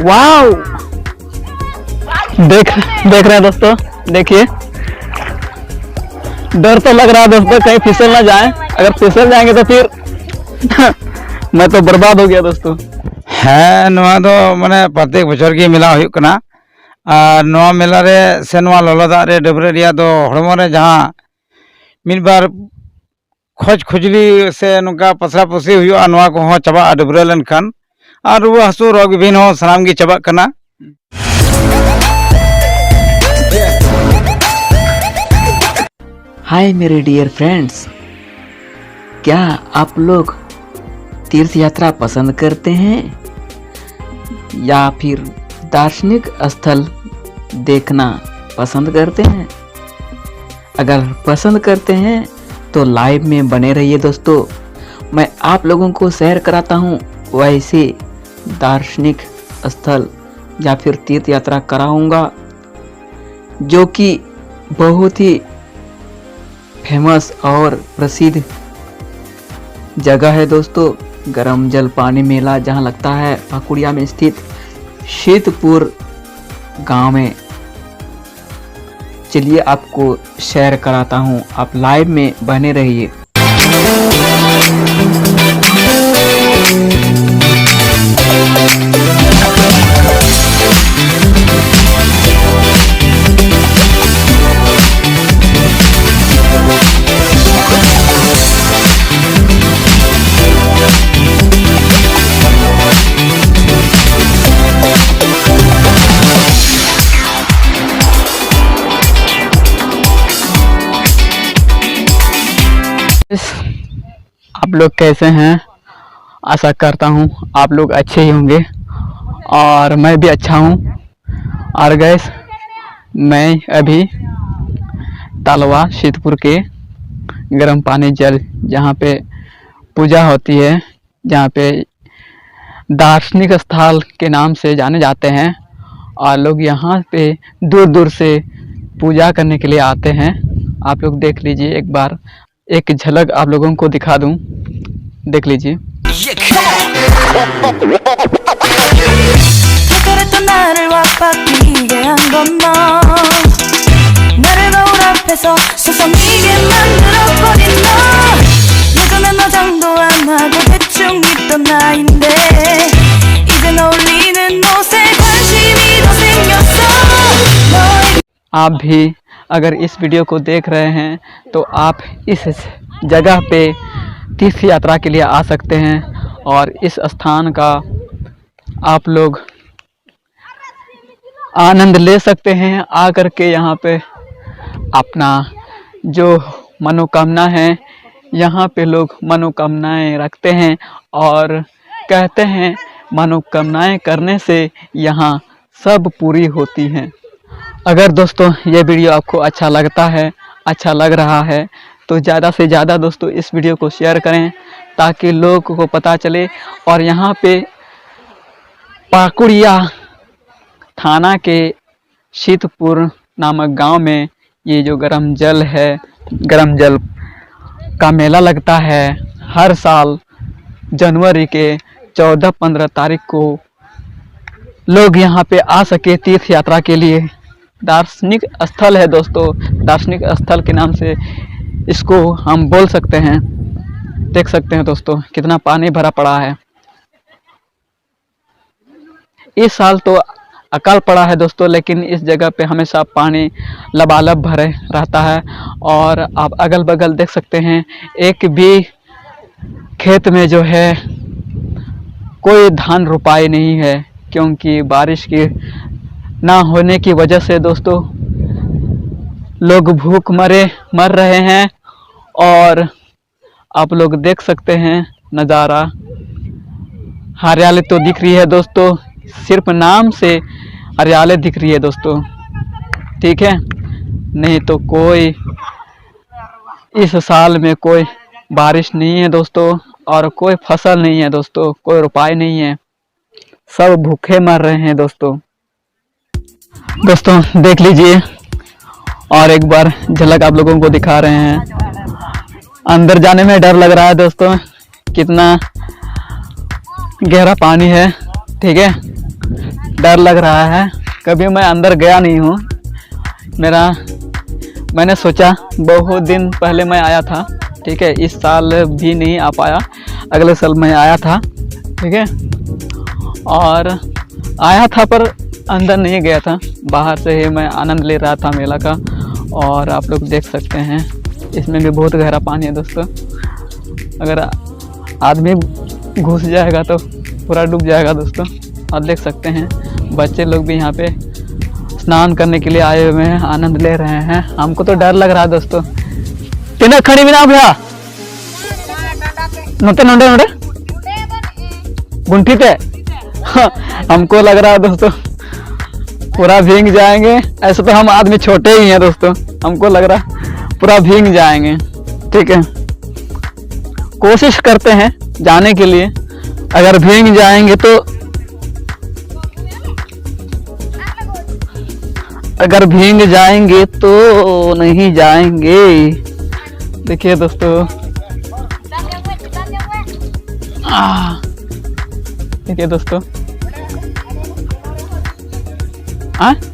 Wow, देख देख रहे हैं दोस्तों, देखिए डर तो लग रहा है दोस्तों कहीं फिसल ना जाए। अगर फिसल जाएंगे तो फिर मैं तो बर्बाद हो गया दोस्तों। हाँ नवा दो माने प्रत्येक बछर की मेला हुयुक कना और नवा मेला रे से नवा ललो दाग रे डबरे रिया दो हड़मो रे जहां मिद बार खोज खुजली से नुका पसरा पसी हुयुआ नवा को हो चबा डबरे लेनखान और रुआ हसु रोग बिभिन्न हो सनाम गी चबा कना। हाय मेरे डियर फ्रेंड्स, क्या आप लोग तीर्थ यात्रा पसंद करते हैं या फिर दार्शनिक स्थल देखना पसंद करते हैं? अगर पसंद करते हैं तो लाइव में बने रहिए दोस्तों। मैं आप लोगों को शेयर कराता हूँ वैसे दार्शनिक स्थल या फिर तीर्थ यात्रा कराऊंगा जो कि बहुत ही फेमस और प्रसिद्ध जगह है दोस्तों। गरम जल पानी मेला जहां लगता है पाकुड़िया में स्थित शीतपुर गांव में। चलिए आपको शेयर कराता हूं, आप लाइव में बने रहिए। आप लोग कैसे हैं? आशा करता हूँ आप लोग अच्छे ही होंगे और मैं भी अच्छा हूँ। और गैस मैं अभी तालवा शीतपुर के गर्म पानी जल जहाँ पे पूजा होती है, जहाँ पे दार्शनिक स्थल के नाम से जाने जाते हैं और लोग यहाँ पे दूर दूर से पूजा करने के लिए आते हैं। आप लोग देख लीजिए, एक बार एक झलक आप लोगों को दिखा दूं, देख लीजिए। आप भी अगर इस वीडियो को देख रहे हैं तो आप इस जगह पे तीर्थ यात्रा के लिए आ सकते हैं और इस स्थान का आप लोग आनंद ले सकते हैं। आकर के यहाँ पे अपना जो मनोकामना है, यहाँ पे लोग मनोकामनाएं रखते हैं और कहते हैं मनोकामनाएं करने से यहाँ सब पूरी होती हैं। अगर दोस्तों ये वीडियो आपको अच्छा लगता है, अच्छा लग रहा है तो ज़्यादा से ज़्यादा दोस्तों इस वीडियो को शेयर करें ताकि लोगों को पता चले। और यहाँ पे पाकुड़िया थाना के शीतपुर नामक गांव में ये जो गरम जल है, गरम जल का मेला लगता है हर साल जनवरी के 14-15 तारीख को। लोग यहाँ पे आ सके तीर्थ यात्रा के लिए। दार्शनिक स्थल है दोस्तों, दार्शनिक स्थल के नाम से इसको हम बोल सकते हैं। देख सकते हैं दोस्तों कितना पानी भरा पड़ा है। इस साल तो अकाल पड़ा है दोस्तों, लेकिन इस जगह पे हमेशा पानी लबालब भरे रहता है। और आप अगल बगल देख सकते हैं, एक भी खेत में जो है कोई धान रोपाई नहीं है, क्योंकि बारिश की ना होने की वजह से दोस्तों लोग भूख मर रहे हैं। और आप लोग देख सकते हैं नज़ारा, हरियाली तो दिख रही है दोस्तों, सिर्फ नाम से हरियाली दिख रही है दोस्तों, ठीक है। नहीं तो कोई इस साल में कोई बारिश नहीं है दोस्तों और कोई फसल नहीं है दोस्तों, कोई रुपाई नहीं है, सब भूखे मर रहे हैं दोस्तों। दोस्तों देख लीजिए और एक बार झलक आप लोगों को दिखा रहे हैं। अंदर जाने में डर लग रहा है दोस्तों, कितना गहरा पानी है, ठीक है। डर लग रहा है। कभी मैं अंदर गया नहीं हूँ। मैंने सोचा बहुत दिन पहले मैं आया था, ठीक है, इस साल भी नहीं आ पाया, अगले साल मैं आया था, ठीक है, और आया था पर अंदर नहीं गया था, बाहर से ही मैं आनंद ले रहा था मेला का। और आप लोग देख सकते हैं इसमें भी बहुत गहरा पानी है दोस्तों, अगर आदमी घुस जाएगा तो पूरा डूब जाएगा दोस्तों। और देख सकते हैं बच्चे लोग भी यहाँ पे स्नान करने के लिए आए हुए हैं, आनंद ले रहे हैं। हमको तो डर लग रहा है दोस्तों। तिना खड़ी बिना भैया नोटे नोटे नोटे गुंठी पे हमको लग रहा है दोस्तों पूरा भीग जाएंगे। ऐसे तो हम आदमी छोटे ही हैं दोस्तों, हमको लग रहा है पूरा भीग जाएंगे, ठीक है। कोशिश करते हैं जाने के लिए, अगर भीग जाएंगे तो नहीं जाएंगे। देखिए दोस्तों, देखिए दोस्तों,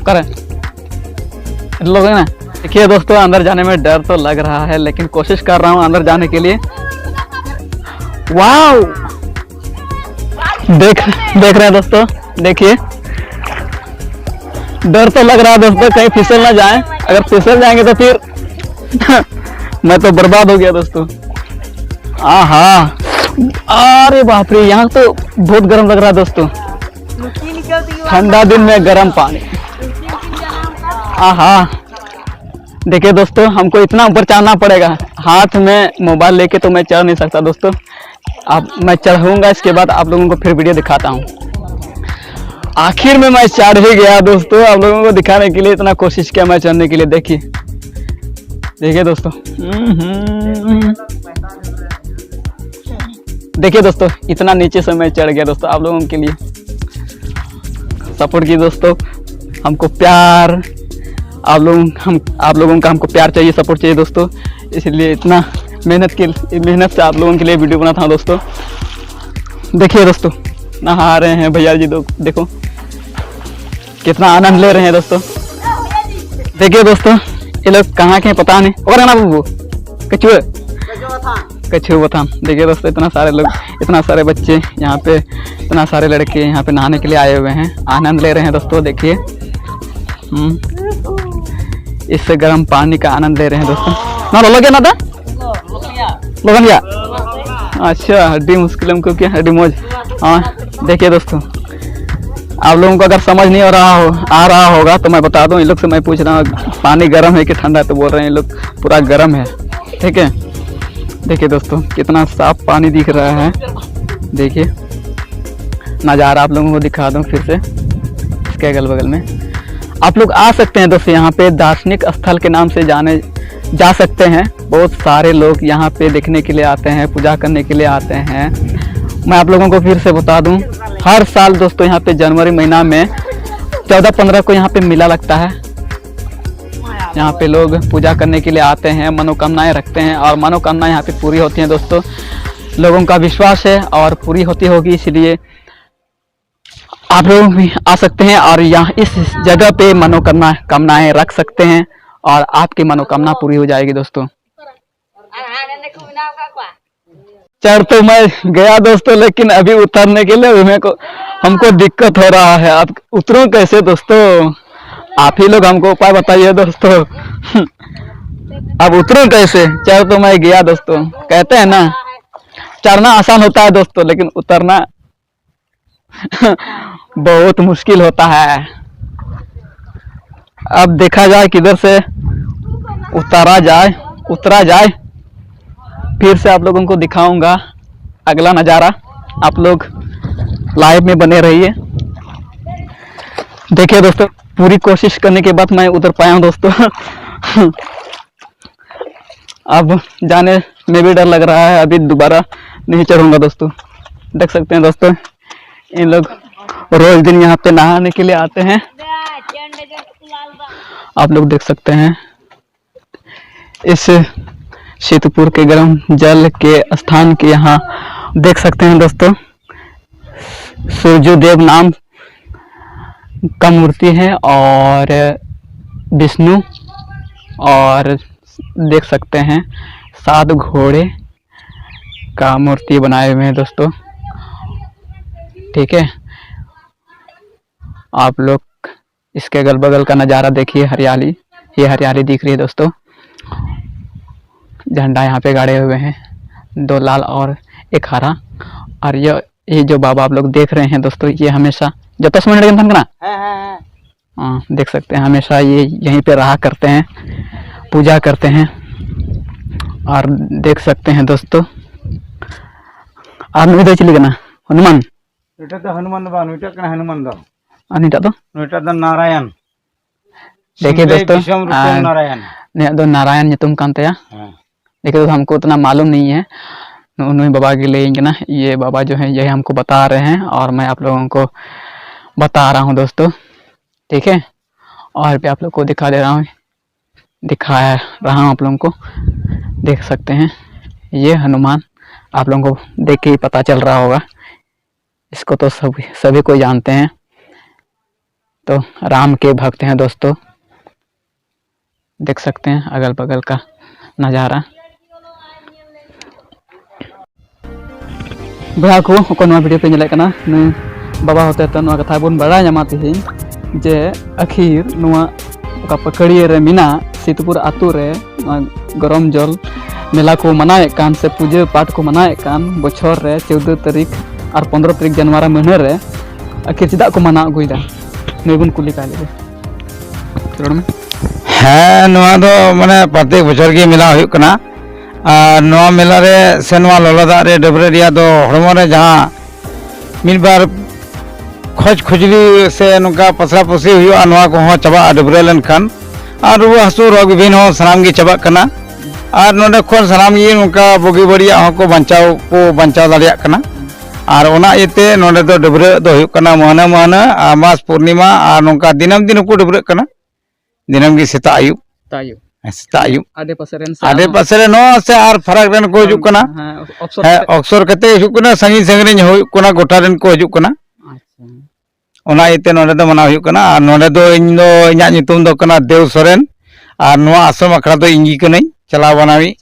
करें लोग है ना। देखिए दोस्तों, अंदर जाने में डर तो लग रहा है, लेकिन कोशिश कर रहा हूँ अंदर जाने के लिए। वाओ, देख रहे हैं दोस्तों, देखिए डर तो लग रहा है दोस्तों कहीं फिसल ना जाए। अगर फिसल जाएंगे तो फिर मैं तो बर्बाद हो गया दोस्तों। आहा, अरे बाप रे, यहाँ तो बहुत गर्म लग रहा है दोस्तों, ठंडा दिन में गर्म पानी। आहा, देखिए दोस्तों, हमको इतना ऊपर चढ़ना पड़ेगा। हाथ में मोबाइल लेके तो मैं चढ़ नहीं सकता दोस्तों। अब मैं चढ़ूंगा, इसके बाद आप लोगों को फिर वीडियो दिखाता हूँ। आखिर में मैं चढ़ ही गया दोस्तों, आप लोगों को दिखाने के लिए इतना कोशिश किया मैं चढ़ने के लिए। देखिए दोस्तों, देखिए दोस्तों, इतना नीचे से मैं चढ़ गया दोस्तों। आप लोगों के लिए सपोर्ट की दोस्तों, हमको प्यार, आप लोगों का हमको प्यार चाहिए, सपोर्ट चाहिए दोस्तों। इसलिए इतना मेहनत से आप लोगों के लिए वीडियो बनाता हूँ दोस्तों। देखिए दोस्तों, नहा रहे हैं भैया जी, देखो कितना आनंद ले रहे हैं दोस्तों। देखिए दोस्तों, ये लोग कहाँ के पता नहीं, और ना बाबू कछुआ था। देखिए दोस्तों, इतना सारे लोग, इतना सारे बच्चे यहाँ पे, इतना सारे लड़के यहाँ पे नहाने के लिए आए हुए हैं, आनंद ले रहे हैं दोस्तों। देखिए इससे गर्म पानी का आनंद ले रहे हैं दोस्तों। ना लो गया ना था लोगन गया, अच्छा, हड्डी मुश्किल क्योंकि हड्डी मौज। हाँ देखिए दोस्तों, आप लोगों को अगर समझ नहीं आ रहा होगा तो मैं बता दूं। इन लोग से मैं पूछ रहा हूँ पानी गर्म है कि ठंडा, तो बोल रहे हैं ये लोग पूरा गर्म है, ठीक है। देखिए दोस्तों, कितना साफ पानी दिख रहा है। देखिए नज़ारा आप लोगों को दिखा दूं फिर से, इसके अगल बगल में आप लोग आ सकते हैं दोस्तों। यहाँ पे दार्शनिक स्थल के नाम से जाने जा सकते हैं। बहुत सारे लोग यहाँ पे देखने के लिए आते हैं, पूजा करने के लिए आते हैं। मैं आप लोगों को फिर से बता दूं, हर साल दोस्तों यहाँ पे जनवरी महीना में 14-15 को यहाँ पे मेला लगता है। यहाँ पे लोग पूजा करने के लिए आते हैं, मनोकामनाएं रखते हैं, और मनोकामनाएं यहाँ पे पूरी होती हैं दोस्तों। लोगों का विश्वास है और पूरी होती होगी, इसलिए आप लोग भी आ सकते हैं और यहाँ इस जगह पे मनोकामनाएं रख सकते हैं और आपकी मनोकामना पूरी हो जाएगी दोस्तों। चढ़ तो मैं गया दोस्तों, लेकिन अभी उतरने के लिए हमको दिक्कत हो रहा है। अब उतरूं कैसे दोस्तों? आप ही लोग हमको उपाय बताइए दोस्तों। अब उतरूं कैसे? चढ़ तो मैं गया दोस्तों, कहते हैं ना चढ़ना आसान होता है दोस्तों, लेकिन उतरना बहुत मुश्किल होता है। अब देखा जाए किधर से उतरा जाए। फिर से आप लोगों को दिखाऊंगा अगला नज़ारा। आप लोग लाइव में बने रहिए। देखिए दोस्तों, पूरी कोशिश करने के बाद मैं उतर पाया हूँ दोस्तों। अब जाने में भी डर लग रहा है, अभी दोबारा नहीं चढ़ूंगा दोस्तों। देख सकते हैं दोस्तों, इन लोग रोज दिन यहाँ पे नहाने के लिए आते हैं। आप लोग देख सकते हैं इस शीतपुर के गर्म जल के स्थान के यहाँ देख सकते हैं दोस्तों, सूर्यदेव नाम का मूर्ति है और विष्णु, और देख सकते हैं 7 घोड़े का मूर्ति बनाए हुए हैं दोस्तों। ठीक है, आप लोग इसके अगल बगल का नज़ारा देखिए, हरियाली, ये हरियाली दिख रही है दोस्तों। झंडा यहाँ पे गाड़े हुए हैं, 2 लाल और 1 हरा। और ये जो बाबा आप लोग देख रहे हैं दोस्तों, ये हमेशा जो 10 मिनट के ना, हाँ देख सकते हैं, हमेशा ये यहीं पे रहा करते हैं, पूजा करते हैं। और देख सकते हैं दोस्तों, और नुई दो चिली कना हनुमान, हनुमान दो हनुमान दो अनिटा तो नारायण। देखिए दोस्तों, नारायण दो नारायण नितुम कांतया। देखिए दोस्तों, हमको उतना मालूम नहीं है, उन्होंने बाबा के लिए ना, ये बाबा जो है यही हमको बता रहे हैं और मैं आप लोगों को बता रहा हूँ दोस्तों। ठीक है, और भी आप लोग को दिखा दे रहा हूँ, दिखा रहा हूँ आप लोगों को, देख सकते हैं ये हनुमान। आप लोगों को देख के ही पता चल रहा होगा, इसको तो सभी कोई जानते हैं, तो राम के भक्त हैं दोस्तों। देख सकते हैं अगल बगल का नज़ारा। बड़ा को वीडियो पे नले कना बाबा होते तो कथा बन बड़ा ᱧᱟᱢᱟ तेहन जे आखिर पकड़िए रे मिना सीतपुर आतु रे गरम जल मेला को मनाए कान से पूजा पाठ को मनाए कान बछर रे 14 तारीख और 15 तारीख जनवरी महीने रे आखिर चेदा को मना अगुइदा नैबुन कुली का ले में। हाँ नवा दो माने प्रत्येक बछर के मेला हुई कना और नवा मेला रे से नवा लोला दाग रे डबरे रिया दो हड़मो रे जहाँ मिल बार खोज खुजली से नुका पसरा पसी हुआ नवा को हो चबा डबरे लन खान और रुआ हसू रोग विभिन्न हो सनाम की चबा कना और नोडे खोन सनाम ये नुका बोगी बड़िया हो को बंचाव दाड़िया कना और ओना इते नोडे दो डबरे दो हुई कना महना महना मास पूर्णिमा और नुका दिनम दिन को डबरे कना दिनम की सेता आयु सेता आयु आडे पासे नो से आर फरक रेन को हिजुक कना अक्सर कते हिजुक कना संगी संगरी हुई कना गोटा रेन को हिजुक कना ओना इते नोडे दो मना हुई कना और नोडे दो इन दो इन्या नितुम दो कना देव सोरेन और नोआ आश्रम अखड़ा दो इंगी कनई चला बनावी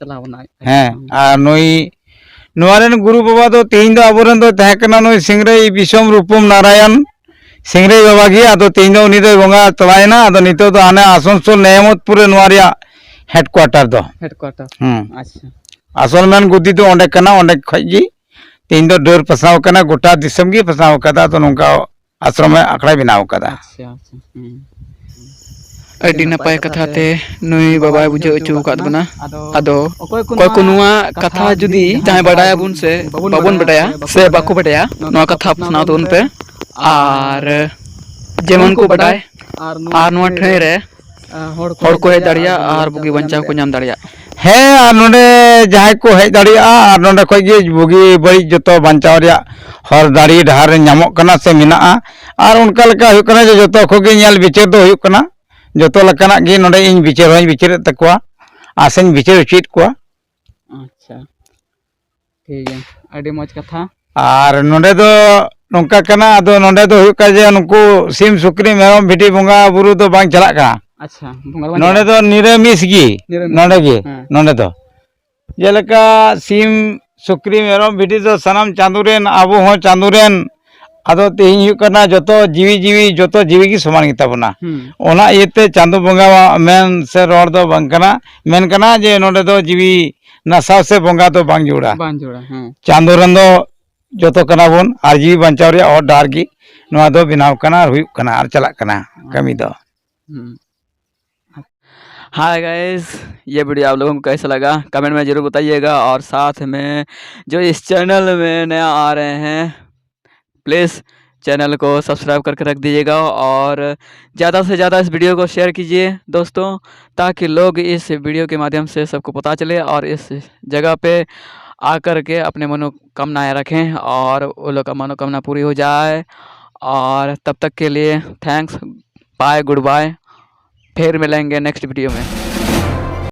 हैं और नोई नोआरेन गुरु बाबा दो तीन दो अबोरेन दो तहे कना नोई सिंगरई विषम रूपम नारायण सिंगरई बाबा गी आदो तीन दो उनी दो बंगा चलायना आदो नितो दो आने आसनसोल नेमतपुर नोआरिया हेडक्वार्टर दो अच्छा आसल मेन गुदी दो ओंडे कना ओंडे खजी तीन दो डोर पसाव कना गोटा दिसम गी पसाव कदा तो नोंका आश्रम में अखड़ा बनाव कदा। अड्डी नपाय कथा ते नुई बाबा बुझे अचु काद बना आदो कोय को नुआ कथा जुदी जहां बडाया बुन से बाबुन बडाया से बाको बडाया नुआ कथा सुना तो उन पे और जेमन को बडाय और नुआ ठे रे हड़ को हे दाड़िया और बुगी बंचाव को नाम दाड़िया है और नोडे जहां को हे दाड़िया और नोडे खय गे बुगी बड़ी जतो बंचाव रिया हर दाड़ी ढार नामो कना से मिना और उनका लका हुई कना जतो को गे नेल बिचार दो हुई कना जतो लकाना गे नोडे इन बिचार होई बिचार तकवा आसेन बिचार उचित को। अच्छा ठीक है अडी मौज कथा और नोडे दो नोंका कना आदो नोडे दो हुई का जे नुकु सिम सुक्री मेरम भिटी बंगा बुरु दो बांग चला का। अच्छा नोडे दो निरामिष गी नोडे गे नोडे दो जेलका सिम सुक्री मेरम भिटी दो सनाम चांदुरेन आबो हो चांदुरेन आदो तेहिं हुई कना जतो जीवी की समान गिता बना ओना इते चांदो बंगा मेन से रोड दो बंग कना मेन कना जे नोडे दो जीवी नसाव से बंगा दो बांग जोड़ा चांदुरेन दो जतो कना बोन और जीवी बंचाव रे और डार गी नोआ दो बिनाव कना और हुई कना और चला कना कमी दो। हाय गाइस, ये वीडियो आप लोगों को कैसा लगा कमेंट में ज़रूर बताइएगा और साथ में जो इस चैनल में नया आ रहे हैं प्लीज़ चैनल को सब्सक्राइब करके रख दीजिएगा और ज़्यादा से ज़्यादा इस वीडियो को शेयर कीजिए दोस्तों ताकि लोग इस वीडियो के माध्यम से सबको पता चले और इस जगह पे आकर के अपने मनोकामनाएं रखें और वो लोग का मनोकामना पूरी हो जाए। और तब तक के लिए थैंक्स, बाय, गुड बाय, फिर मिलेंगे नेक्स्ट वीडियो में।